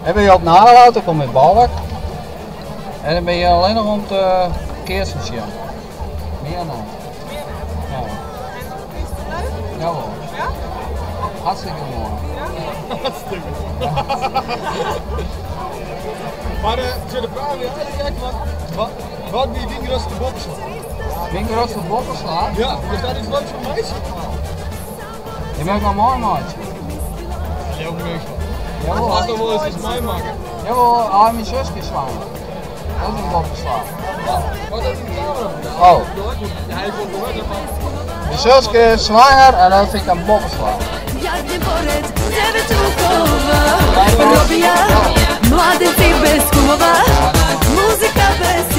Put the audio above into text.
Hebben je op nagehouden, dan kom je met balk. En dan ben je alleen nog om te keerstation. Meer dan. Ja. Jawel. Ja? Hartstikke mooi. Hartstikke. Maar voor de vraag weer eigenlijk, wat wie die grootste bokkenslag? Wie grootste bokkenslag? Ja, is dat iets leuks voor mij? Je bent wel mooi maatje. Heel leuk. Jawel. Laat nog wel eens iets mij maken. Jawel, mijn zusje zwanger. Dat is een bokkenslag. Wat is die camera? Oh. Hij komt door. Mijn zusje is zwanger en dat vind ik een bokkenslag. Jadnie pored 9 rukova, robija, mladenci bez kumova, muzika bez